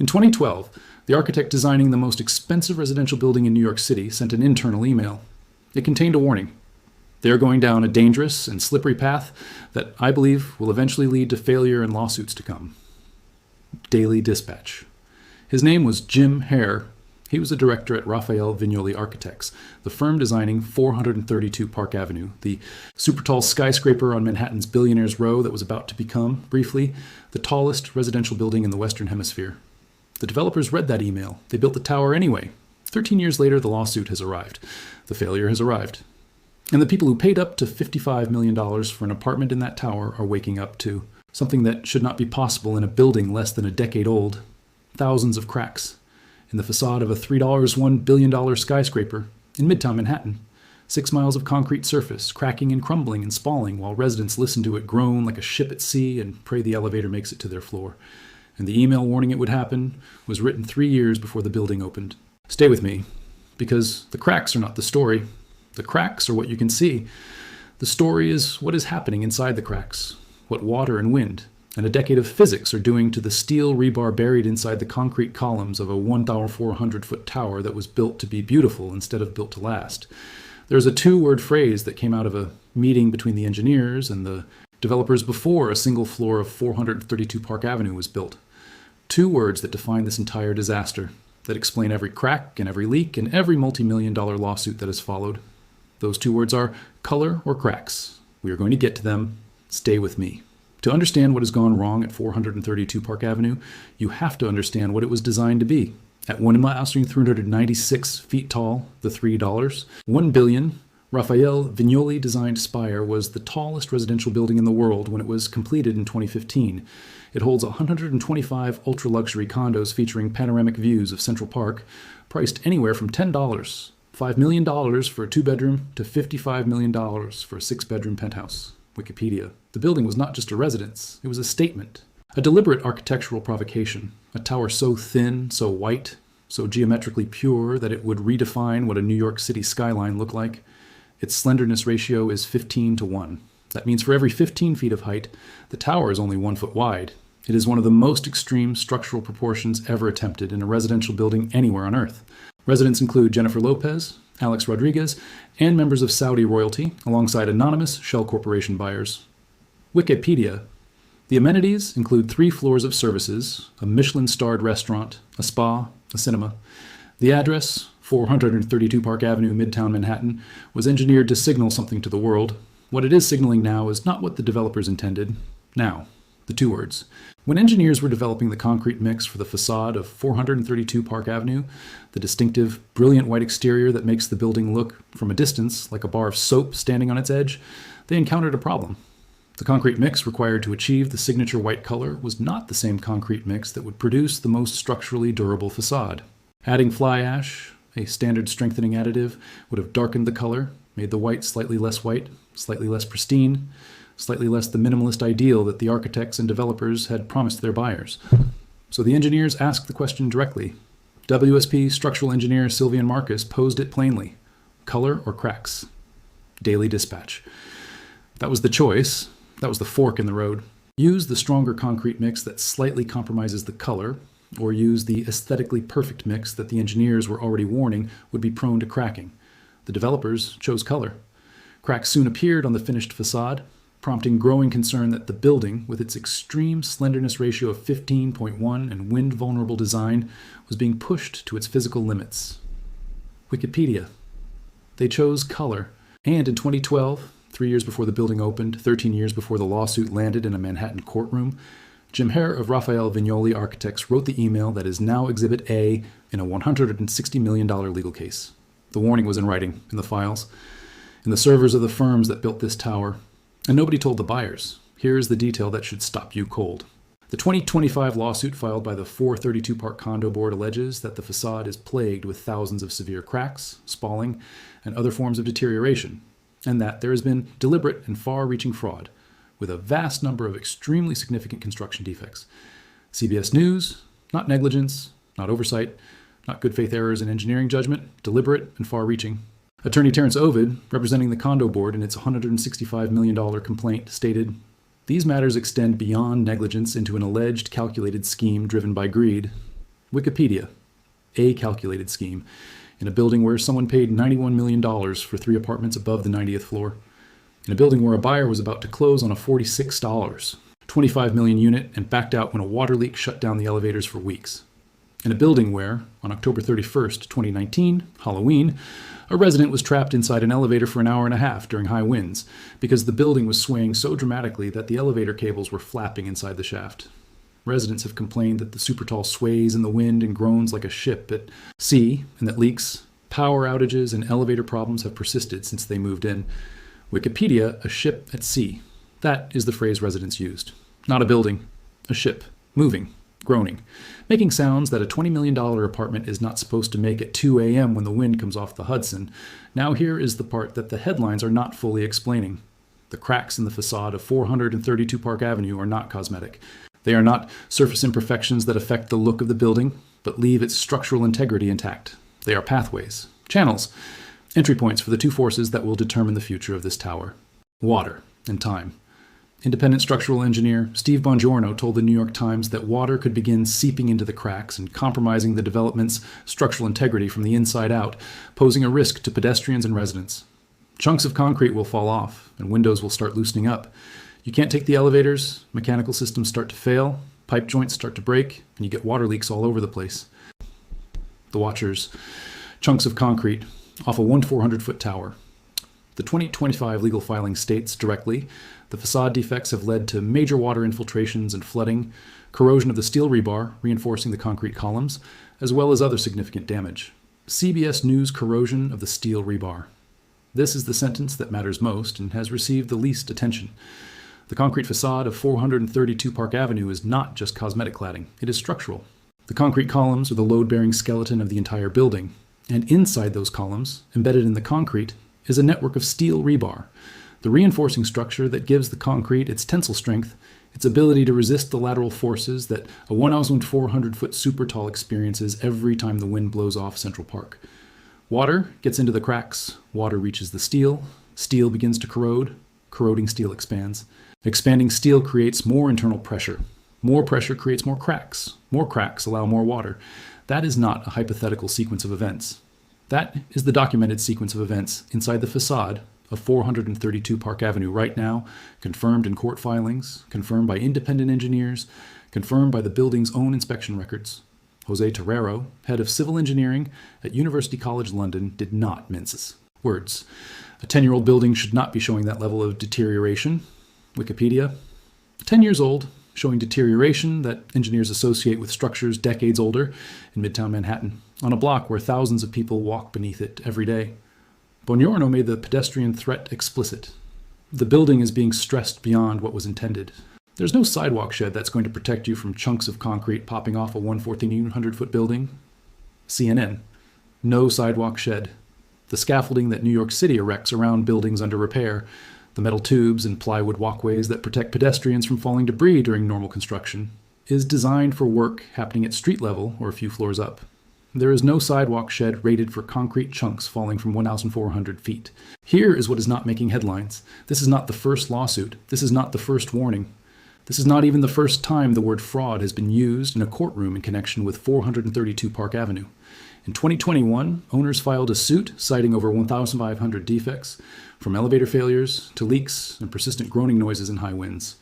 In 2012, the architect designing the most expensive residential building in New York City sent an internal email. It contained a warning. They are going down a dangerous and slippery path that I believe will eventually lead to failure and lawsuits to come. Daily Dispatch. His name was Jim Hare. He was a director at Raphael Vignoli Architects, the firm designing 432 Park Avenue, the supertall skyscraper on Manhattan's Billionaires Row that was about to become, briefly, the tallest residential building in the Western Hemisphere. The developers read that email. They built the tower anyway. 13 years later, the lawsuit has arrived. The failure has arrived. And the people who paid up to $55 million for an apartment in that tower are waking up to something that should not be possible in a building less than a decade old. Thousands of cracks in the facade of a $1 billion skyscraper in Midtown Manhattan. 6 miles of concrete surface, cracking and crumbling and spalling while residents listen to it groan like a ship at sea and pray the elevator makes it to their floor. And the email warning it would happen was written 3 years before the building opened. Stay with me, because the cracks are not the story. The cracks are what you can see. The story is what is happening inside the cracks, what water and wind and a decade of physics are doing to the steel rebar buried inside the concrete columns of a 1,400-foot tower that was built to be beautiful instead of built to last. There's a 2-word phrase that came out of a meeting between the engineers and the developers before a single floor of 432 Park Avenue was built. 2 words that define this entire disaster, that explain every crack and every leak and every multi-million-dollar lawsuit that has followed. Those 2 words are color or cracks. We are going to get to them. Stay with me. To understand what has gone wrong at 432 Park Avenue, you have to understand what it was designed to be. At 1,396 feet tall, the $3, 1 billion, Raphael Vignoli designed spire was the tallest residential building in the world when it was completed in 2015. It holds 125 ultra-luxury condos featuring panoramic views of Central Park, priced anywhere from $10, $5 million for a 2-bedroom to $55 million for a 6-bedroom penthouse. Wikipedia. The building was not just a residence, it was a statement, a deliberate architectural provocation, a tower so thin, so white, so geometrically pure that it would redefine what a New York City skyline looked like. Its slenderness ratio is 15:1. That means for every 15 feet of height, the tower is only 1 foot wide. It is one of the most extreme structural proportions ever attempted in a residential building anywhere on Earth. Residents include Jennifer Lopez, Alex Rodriguez, and members of Saudi royalty, alongside anonymous Shell Corporation buyers. Wikipedia. The amenities include 3 floors of services, a Michelin-starred restaurant, a spa, a cinema. The address, 432 Park Avenue, Midtown Manhattan, was engineered to signal something to the world. What it is signaling now is not what the developers intended. Now, the 2 words. When engineers were developing the concrete mix for the facade of 432 Park Avenue, the distinctive, brilliant white exterior that makes the building look, from a distance, like a bar of soap standing on its edge, they encountered a problem. The concrete mix required to achieve the signature white color was not the same concrete mix that would produce the most structurally durable facade. Adding fly ash, a standard strengthening additive, would have darkened the color, made the white, slightly less pristine, slightly less the minimalist ideal that the architects and developers had promised their buyers. So the engineers asked the question directly. WSP structural engineer Sylvian Marcus posed it plainly. Color or cracks? Daily Dispatch. That was the choice. That was the fork in the road. Use the stronger concrete mix that slightly compromises the color, or use the aesthetically perfect mix that the engineers were already warning would be prone to cracking. The developers chose color. Cracks soon appeared on the finished facade, prompting growing concern that the building, with its extreme slenderness ratio of 15:1 and wind-vulnerable design, was being pushed to its physical limits. Wikipedia. They chose color, and in 2012, 3 years before the building opened, 13 years before the lawsuit landed in a Manhattan courtroom, Jim Hare of Raphael Vignoli Architects wrote the email that is now Exhibit A in a $160 million legal case. The warning was in writing, in the files, in the servers of the firms that built this tower. And nobody told the buyers. Here is the detail that should stop you cold. The 2025 lawsuit filed by the 432 Park Condo Board alleges that the facade is plagued with thousands of severe cracks, spalling, and other forms of deterioration, and that there has been deliberate and far-reaching fraud, with a vast number of extremely significant construction defects. CBS News, not negligence, not oversight, not good faith errors in engineering judgment, deliberate and far-reaching. Attorney Terrence Ovid, representing the condo board in its $165 million complaint, stated, "These matters extend beyond negligence into an alleged calculated scheme driven by greed. Wikipedia, a calculated scheme, in a building where someone paid $91 million for 3 apartments above the 90th floor. In a building where a buyer was about to close on a $46, 25 million unit and backed out when a water leak shut down the elevators for weeks. In a building where, on October 31st, 2019, Halloween, a resident was trapped inside an elevator for an hour and a half during high winds because the building was swaying so dramatically that the elevator cables were flapping inside the shaft. Residents have complained that the supertall sways in the wind and groans like a ship at sea, and that leaks, power outages, and elevator problems have persisted since they moved in. Wikipedia, a ship at sea. That is the phrase residents used. Not a building, a ship, moving, groaning, making sounds that a $20 million apartment is not supposed to make at 2 a.m. when the wind comes off the Hudson. Now here is the part that the headlines are not fully explaining. The cracks in the facade of 432 Park Avenue are not cosmetic. They are not surface imperfections that affect the look of the building, but leave its structural integrity intact. They are pathways, channels, entry points for the 2 forces that will determine the future of this tower: water and time. Independent structural engineer Steve Bongiorno told the New York Times that water could begin seeping into the cracks and compromising the development's structural integrity from the inside out, posing a risk to pedestrians and residents. Chunks of concrete will fall off, and windows will start loosening up. You can't take the elevators, mechanical systems start to fail, pipe joints start to break, and you get water leaks all over the place. The watchers, chunks of concrete off a 400-foot tower. The 2025 legal filing states directly, the facade defects have led to major water infiltrations and flooding, corrosion of the steel rebar reinforcing the concrete columns, as well as other significant damage. CBS News corrosion of the steel rebar. This is the sentence that matters most and has received the least attention. The concrete facade of 432 Park Avenue is not just cosmetic cladding, it is structural. The concrete columns are the load-bearing skeleton of the entire building, and inside those columns, embedded in the concrete, is a network of steel rebar, the reinforcing structure that gives the concrete its tensile strength, its ability to resist the lateral forces that a 1,400-foot supertall experiences every time the wind blows off Central Park. Water gets into the cracks, water reaches the steel, steel begins to corrode, corroding steel expands. Expanding steel creates more internal pressure. More pressure creates more cracks. More cracks allow more water. That is not a hypothetical sequence of events. That is the documented sequence of events inside the facade of 432 Park Avenue right now, confirmed in court filings, confirmed by independent engineers, confirmed by the building's own inspection records. Jose Terrero, head of civil engineering at University College London, did not mince words. A 10-year-old building should not be showing that level of deterioration. Wikipedia, 10 years old, showing deterioration that engineers associate with structures decades older in Midtown Manhattan, on a block where thousands of people walk beneath it every day. Bongiorno made the pedestrian threat explicit. The building is being stressed beyond what was intended. There's no sidewalk shed that's going to protect you from chunks of concrete popping off a 1,400-foot building. CNN, no sidewalk shed. The scaffolding that New York City erects around buildings under repair, the metal tubes and plywood walkways that protect pedestrians from falling debris during normal construction, is designed for work happening at street level or a few floors up. There is no sidewalk shed rated for concrete chunks falling from 1,400 feet. Here is what is not making headlines. This is not the first lawsuit. This is not the first warning. This is not even the first time the word fraud has been used in a courtroom in connection with 432 Park Avenue. In 2021, owners filed a suit citing over 1,500 defects, from elevator failures to leaks and persistent groaning noises in high winds.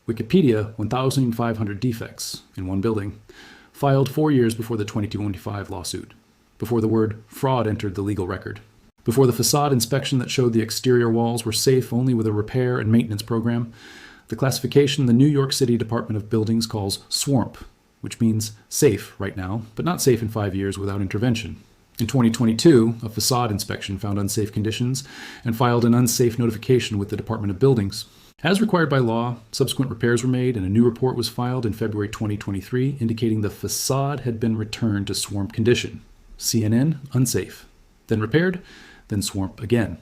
Wikipedia, 1,500 defects in one building, filed 4 years before the 2025 lawsuit, before the word fraud entered the legal record, before the facade inspection that showed the exterior walls were safe only with a repair and maintenance program, the classification the New York City Department of Buildings calls SWARP, which means safe right now, but not safe in 5 years without intervention. In 2022, a facade inspection found unsafe conditions and filed an unsafe notification with the Department of Buildings. As required by law, subsequent repairs were made and a new report was filed in February 2023 indicating the facade had been returned to SWARP condition. CNN, unsafe. Then repaired, then SWARP again.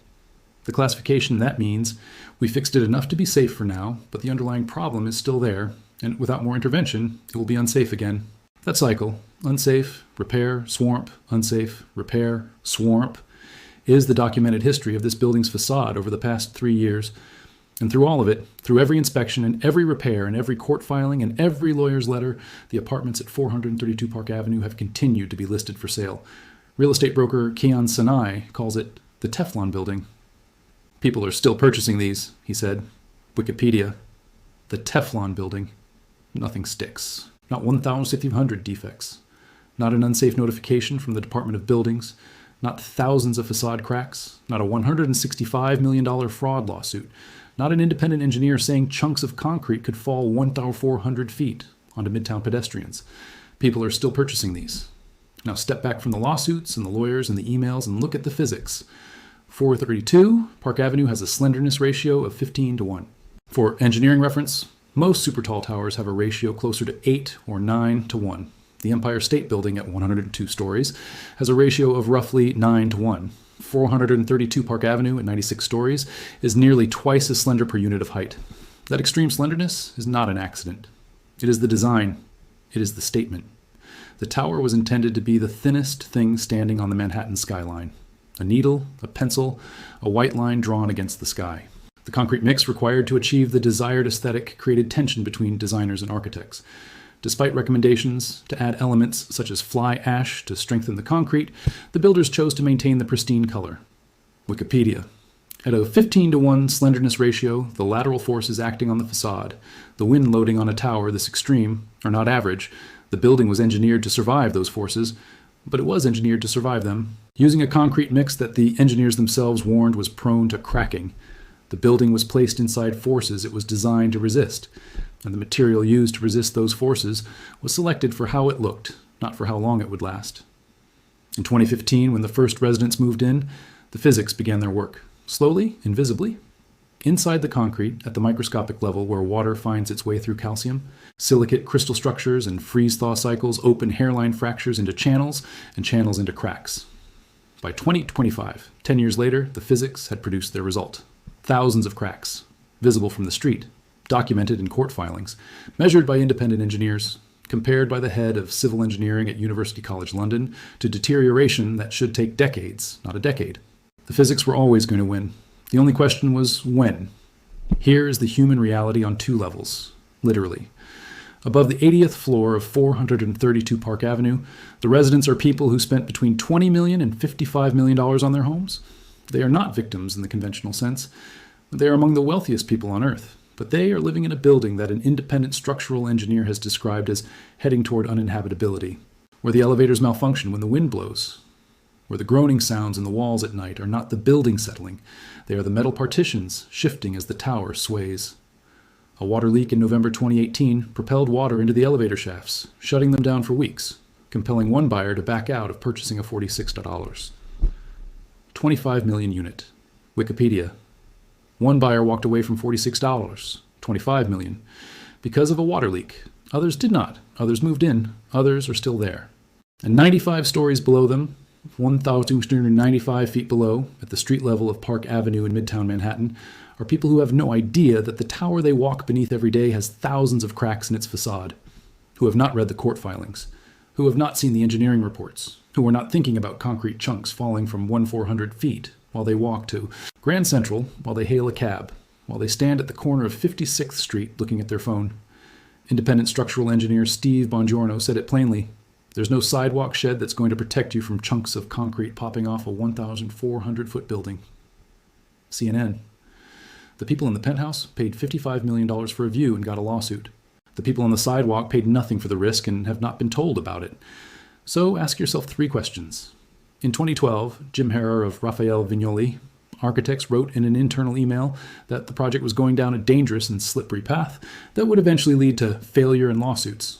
The classification that means we fixed it enough to be safe for now, but the underlying problem is still there, and without more intervention, it will be unsafe again. That cycle, unsafe, repair, SWARP, unsafe, repair, SWARP, is the documented history of this building's facade over the past 3 years. And through all of it, through every inspection and every repair and every court filing and every lawyer's letter, the apartments at 432 Park Avenue have continued to be listed for sale. Real estate broker Kian Sanai calls it the Teflon building. People are still purchasing these, he said. Wikipedia. The Teflon building. Nothing sticks. Not 1,500 defects. Not an unsafe notification from the Department of Buildings. Not thousands of facade cracks. Not a $165 million fraud lawsuit. Not an independent engineer saying chunks of concrete could fall 1,400 feet onto Midtown pedestrians. People are still purchasing these. Now step back from the lawsuits and the lawyers and the emails and look at the physics. 432 Park Avenue has a slenderness ratio of 15:1. For engineering reference, most super tall towers have a ratio closer to 8 or 9:1. The Empire State Building at 102 stories has a ratio of roughly 9:1. 432 Park Avenue at 96 stories is nearly twice as slender per unit of height. That extreme slenderness is not an accident. It is the design. It is the statement. The tower was intended to be the thinnest thing standing on the Manhattan skyline. A needle, a pencil, a white line drawn against the sky. The concrete mix required to achieve the desired aesthetic created tension between designers and architects. Despite recommendations to add elements such as fly ash to strengthen the concrete, the builders chose to maintain the pristine color. Wikipedia. At a 15:1 slenderness ratio, the lateral forces acting on the facade, the wind loading on a tower this extreme, are not average. The building was engineered to survive those forces, but it was engineered to survive them, using a concrete mix that the engineers themselves warned was prone to cracking. The building was placed inside forces it was designed to resist, and the material used to resist those forces was selected for how it looked, not for how long it would last. In 2015, when the first residents moved in, the physics began their work, slowly, invisibly. Inside the concrete, at the microscopic level where water finds its way through calcium, silicate crystal structures and freeze-thaw cycles open hairline fractures into channels and channels into cracks. By 2025, 10 years later, the physics had produced their result. Thousands of cracks, visible from the street, documented in court filings, measured by independent engineers, compared by the head of civil engineering at University College London to deterioration that should take decades, not a decade. The physics were always going to win. The only question was when. Here is the human reality on two levels, literally. Above the 80th floor of 432 Park Avenue, the residents are people who spent between $20 million and $55 million on their homes. They are not victims in the conventional sense. They are among the wealthiest people on Earth, but they are living in a building that an independent structural engineer has described as heading toward uninhabitability, where the elevators malfunction when the wind blows, where the groaning sounds in the walls at night are not the building settling, they are the metal partitions shifting as the tower sways. A water leak in November 2018 propelled water into the elevator shafts, shutting them down for weeks, compelling one buyer to back out of purchasing a $46. 25 million unit. Wikipedia. One buyer walked away from $46, 25 million, because of a water leak. Others did not. Others moved in. Others are still there. And 95 stories below them, 1,295 feet below, at the street level of Park Avenue in Midtown Manhattan, are people who have no idea that the tower they walk beneath every day has thousands of cracks in its facade, who have not read the court filings, who have not seen the engineering reports, who are not thinking about concrete chunks falling from 1,400 feet while they walk to Grand Central, while they hail a cab, while they stand at the corner of 56th Street looking at their phone. Independent structural engineer Steve Bongiorno said it plainly. There's no sidewalk shed that's going to protect you from chunks of concrete popping off a 1,400-foot building. CNN. The people in the penthouse paid $55 million for a view and got a lawsuit. The people on the sidewalk paid nothing for the risk and have not been told about it. So ask yourself three questions. In 2012, Jim Herrer of Raphael Vignoli Architects wrote in an internal email that the project was going down a dangerous and slippery path that would eventually lead to failure and lawsuits.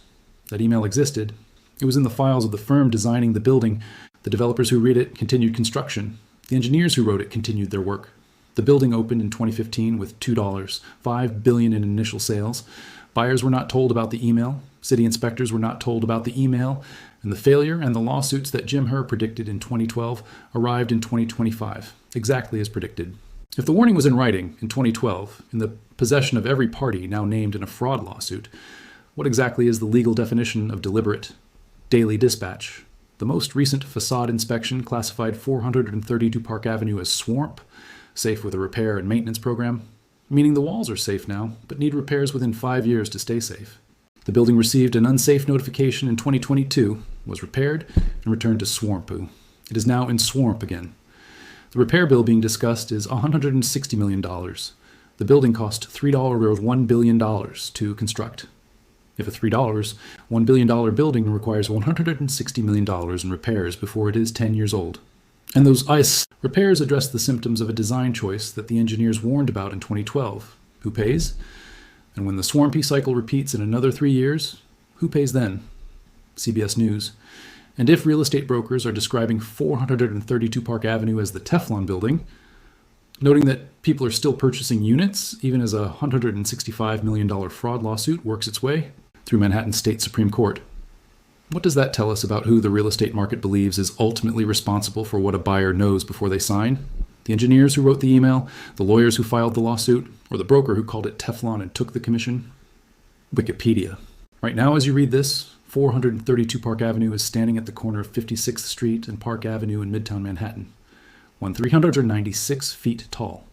That email existed. It was in the files of the firm designing the building. The developers who read it continued construction. The engineers who wrote it continued their work. The building opened in 2015 with $2, $5 billion in initial sales. Buyers were not told about the email. City inspectors were not told about the email. And the failure and the lawsuits that Jim Herr predicted in 2012 arrived in 2025, exactly as predicted. If the warning was in writing in 2012, in the possession of every party now named in a fraud lawsuit, what exactly is the legal definition of deliberate? Daily Dispatch. The most recent facade inspection classified 432 Park Avenue as swamp, safe with a repair and maintenance program. meaning the walls are safe now, but need repairs within 5 years to stay safe. The building received an unsafe notification in 2022, was repaired, and returned to swamp-oo. It is now in swamp again. The repair bill being discussed is $160 million. The building cost $1 billion to construct. If a $1 billion building requires $160 million in repairs before it is 10 years old. And those ICE repairs address the symptoms of a design choice that the engineers warned about in 2012. Who pays? And when the swampy cycle repeats in another 3 years, who pays then? CBS News. And if real estate brokers are describing 432 Park Avenue as the Teflon building, noting that people are still purchasing units even as a $165 million fraud lawsuit works its way through Manhattan State Supreme Court. What does that tell us about who the real estate market believes is ultimately responsible for what a buyer knows before they sign? The engineers who wrote the email, the lawyers who filed the lawsuit, or the broker who called it Teflon and took the commission? Wikipedia. Right now, as you read this, 432 Park Avenue is standing at the corner of 56th Street and Park Avenue in Midtown Manhattan. 396 feet tall,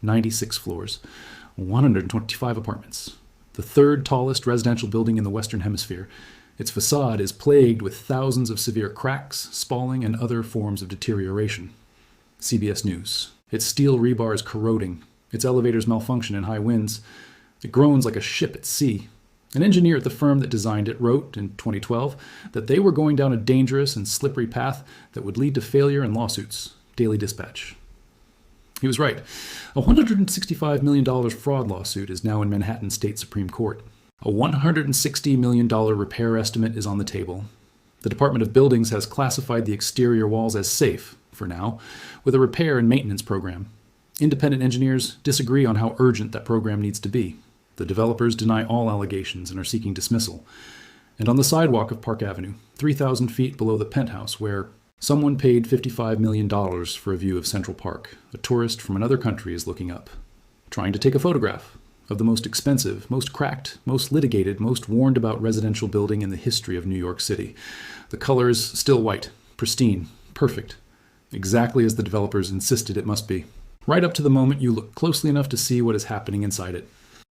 96 floors, 125 apartments. The third tallest residential building in the Western Hemisphere. Its facade is plagued with thousands of severe cracks, spalling, and other forms of deterioration. CBS News. Its steel rebar is corroding. Its elevators malfunction in high winds. It groans like a ship at sea. An engineer at the firm that designed it wrote in 2012 that they were going down a dangerous and slippery path that would lead to failure and lawsuits. Daily Dispatch. He was right. A $165 million fraud lawsuit is now in Manhattan State Supreme Court. A $160 million repair estimate is on the table. The Department of Buildings has classified the exterior walls as safe, for now, with a repair and maintenance program. Independent engineers disagree on how urgent that program needs to be. The developers deny all allegations and are seeking dismissal. And on the sidewalk of Park Avenue, 3,000 feet below the penthouse where someone paid $55 million for a view of Central Park, a tourist from another country is looking up, trying to take a photograph of the most expensive, most cracked, most litigated, most warned about residential building in the history of New York City. The color is still white, pristine, perfect, exactly as the developers insisted it must be. Right up to the moment you look closely enough to see what is happening inside it.